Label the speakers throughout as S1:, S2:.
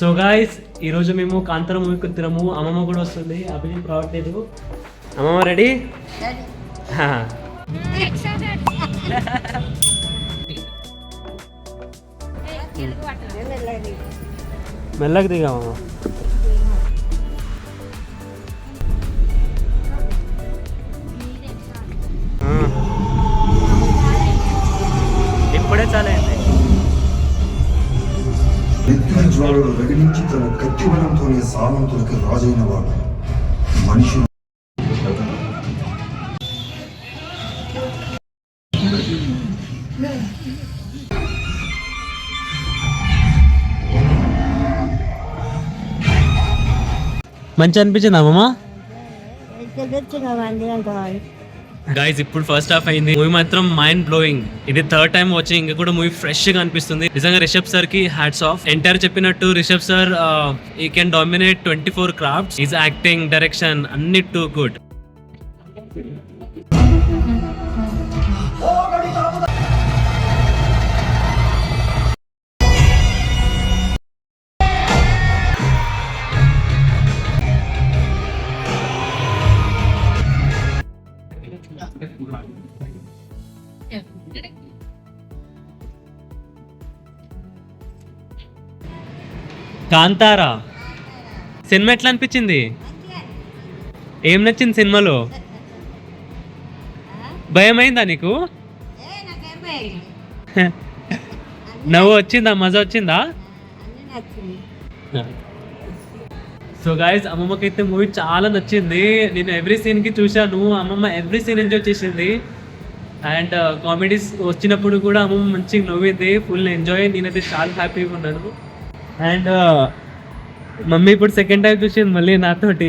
S1: So guys ఈరోజు మేము కాంతార మూవీకి వస్తున్నాము. అమ్మమ్మ కూడా వస్తుంది, అభినయం రావట్లేదు. అమ్మమ్మ రెడీ? మెల్లగా దిగామమ్మ. ఇప్పుడే చాలా అయింది.
S2: జ్వాలలు వెలిగించి తన కత్తిబలంతోనే సామంతులకి రాజైన వాడు మనిషి.
S1: మంచి అనిపించింది అమ్మమ్మ. గైస్ ఇప్పుడు ఫస్ట్ హాఫ్ అయింది. మూవీ మాత్రం మైండ్ బ్లోయింగ్. ఇది థర్డ్ టైం వాచింగ్. ఇంకా కూడా మూవీ ఫ్రెష్ గా అనిపిస్తుంది. నిజంగా రిషబ్ సార్ కి హ్యాట్స్ ఆఫ్. ఎంటైర్ చెప్పినట్టు రిషబ్ సార్ ఈ can dominate 24 crafts. Is acting, direction అన్ని టూ గుడ్. కాంతారా సినిమా ఎట్లా అనిపించింది? ఏం నచ్చింది సినిమాలో? భయం అయిందా నీకు? నవ్వు వచ్చిందా? మజా వచ్చిందా? సో గాయస్ అమ్మమ్మకైతే మూవీ చాలా నచ్చింది. నేను ఎవ్రీ సీన్కి చూశాను. అమ్మమ్మ ఎవ్రీ సీన్ ఎంజాయ్ చేసింది. అండ్ కామెడీస్ వచ్చినప్పుడు కూడా అమ్మమ్మ మంచిగా నవ్వింది. Full enjoy. నేనైతే చాలా హ్యాపీగా ఉన్నాను. అండ్ మమ్మీ ఇప్పుడు సెకండ్ టైం చూసింది మళ్ళీ నాతోటి.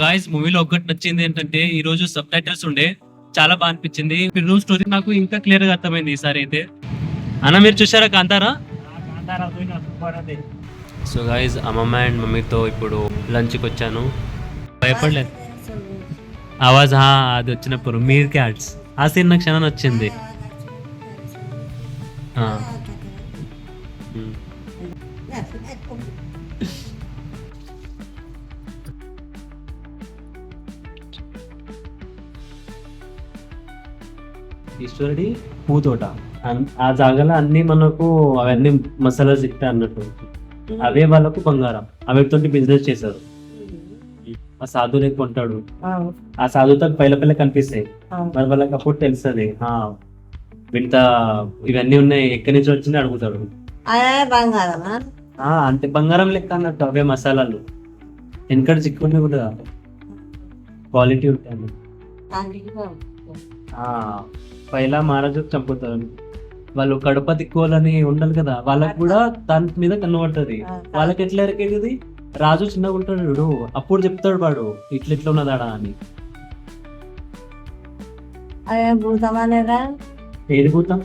S1: గాయస్ మూవీలో ఒక్కటి నచ్చింది ఏంటంటే ఈరోజు సబ్ టైటిల్స్ ఉండే, చాలా బాగా అనిపించింది. రోజు స్టోరీ నాకు ఇంకా క్లియర్ గా అర్థమైంది ఈసారి అయితే. అన్న మీరు చూసారా కాంతారా? సో గాయస్ అమ్మమ్మ అండ్ మమ్మీతో ఇప్పుడు లంచ్కి వచ్చాను. భయపడలేదు ఆవాజ్ అది వచ్చినప్పుడు మీర్ క్యాట్స్ ఆ సీన్ నాకు క్షణం వచ్చింది. ఈశ్వరుడి పూతోట ఆ జాగాలో అన్ని మనకు అవన్నీ మసాలా ఇస్తా అన్నట్టు. అవే వాళ్ళకు బంగారం. అవితో బిజినెస్ చేశారు. ఆ సాధువుని కొంటాడు. ఆ సాధువుతో పైల కనిపిస్తాయి. మరి వాళ్ళకి అప్పుడు తెలుస్తుంది వింత ఇవన్నీ ఉన్నాయి, ఎక్కడి నుంచి వచ్చింది అడుగుతాడు. అంటే బంగారం లెక్క అన్నట్టు అవే మసాలాలు. వెనకడ చిక్కుని కూడా క్వాలిటీ ఉంటాయి. పైలా మహారాజు చంపుతారు. వాళ్ళు కడప దిక్కువలని ఉండాలి కదా, వాళ్ళకి కూడా దాని మీద కనబడుతుంది. వాళ్ళకి ఎట్లా ఎరకేది? రాజు చిన్నగా ఉంటాడు, అప్పుడు చెప్తాడు వాడు ఇట్లా ఉన్నదాడా అని. ఏది భూతం?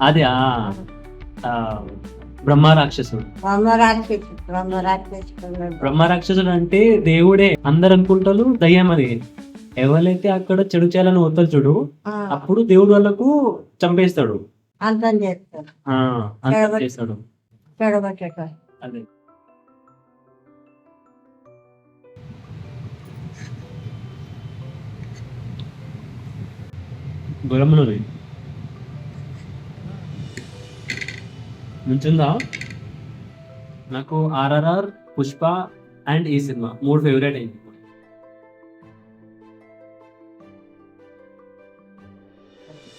S1: అదే బ్రహ్మరాక్షసుడు. బ్రహ్మరాక్షసుడు అంటే దేవుడే. అందరు అనుకుంటారు దయ్యం అది. ఎవరైతే అక్కడ చెడు చేయాలని వద్దరు చూడు, అప్పుడు దేవుడు వాళ్ళకు చంపేస్తాడు. అంతం చేస్తాడు. అదే గురమ్మనూరి నుంచిందా? నాకు RRR, పుష్ప అండ్ ఈ సినిమా 3 ఫేవరెట్ అయింది.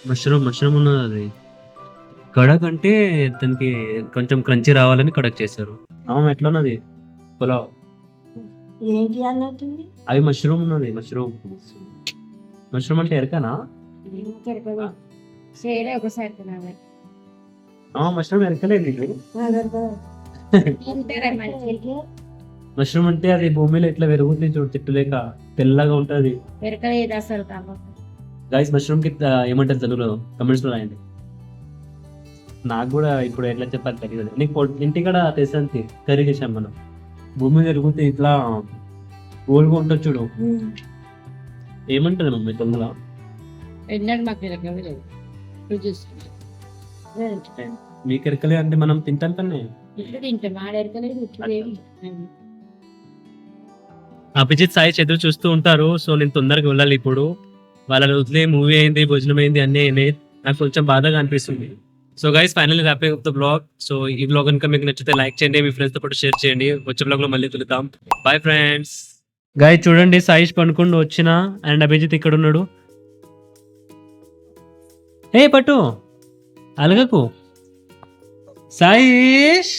S1: మష్రూమ్ ఉన్నది. అది కడక్ అంటే దానికి కొంచెం క్రంచీ రావాలని కడక్ చేశారు. ఎట్లా ఉన్నది పులావ్? అవి మష్రూమ్ ఉన్నది. మష్రూమ్ అంటే ఎరకనా? మష్రూమ్ ఎరకలేదు నీకు? మష్రూమ్ అంటే అది భూమిలో ఇట్లా పెరుగుతుంది చూడు, చెట్టు లేక తెల్లగా ఉంటది. గైస్ మష్రూమ్ కి ఏమంటారు తెలుగులో? కమెంట్స్ లో రాయండి. నాకు కూడా ఇప్పుడు ఎట్లా చెప్పాలి తెలియదు. నీకు ఇంటికాడ తెసంతి కర్రీ చేసాం మనం. భూమి తిరుగుతే ఇట్లా గోల్గా ఉంటుంది చూడు. ఏమంటుంది మమ్మీ తొందర?
S3: ఎన్నడూ మాకు తిరగలేదు చూస్తుంది
S1: మీకు ఎరకలే అంటే మనం తింటాం కన్నా.
S3: ఇప్పుడు తింటాం ఆడెరకలేదు ఇప్పుడు
S1: అభిజిత్ సాయి ఎదురు చూస్తూ ఉంటారు. సో నేను తొందరగా వెళ్ళాలి ఇప్పుడు. వాళ్ళ రోజులే మూవీ అయింది, భోజనం అయింది, అన్నీ అయినాయి. నాకు కొంచెం బాధగా అనిపిస్తుంది. So guys finally wrapping up the blog. So ఈ బ్లాగ్ కనుక మీకు నచ్చితే లైక్ చేయండి, మీ ఫ్రెండ్స్ తో పాటు షేర్ చేయండి. వచ్చే బ్లాగ్ లో మళ్ళీ కలుద్దాం. Bye friends. గాయ్ చూడండి, సాయిష్ పనుకుంటూ వచ్చిన అండ్ అభిజిత్ ఇక్కడ ఉన్నాడు. ఏ పట్టు అలగకు సాయిష్.